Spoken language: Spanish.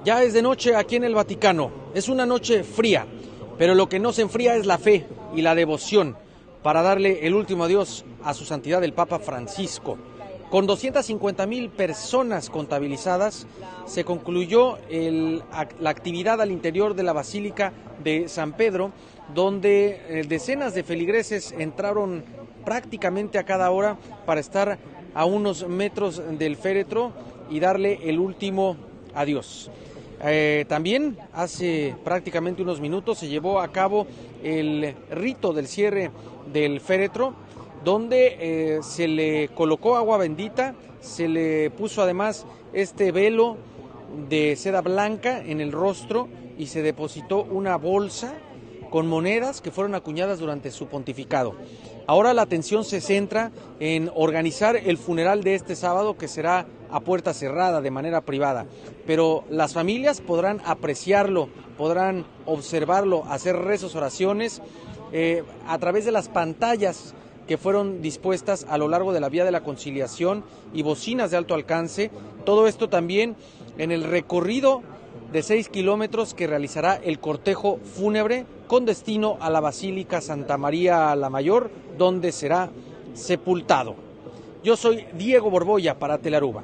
Ya es de noche aquí en el Vaticano. Es una noche fría, pero lo que no se enfría es la fe y la devoción para darle el último adiós a su santidad el Papa Francisco. Con 250,000 personas contabilizadas, se concluyó la actividad al interior de la Basílica de San Pedro, donde decenas de feligreses entraron prácticamente a cada hora para estar a unos metros del féretro y darle el último adiós. También hace prácticamente unos minutos se llevó a cabo el rito del cierre del féretro, donde se le colocó agua bendita, se le puso además este velo de seda blanca en el rostro y se depositó una bolsa con monedas que fueron acuñadas durante su pontificado. Ahora la atención se centra en organizar el funeral de este sábado, que será a puerta cerrada, de manera privada, pero las familias podrán apreciarlo, podrán observarlo, hacer rezos, oraciones a través de las pantallas que fueron dispuestas a lo largo de la Vía de la Conciliación y bocinas de alto alcance. Todo esto también en el recorrido de 6 kilómetros que realizará el cortejo fúnebre con destino a la Basílica Santa María la Mayor, donde será sepultado. Yo soy Diego Borboya para Telearuba.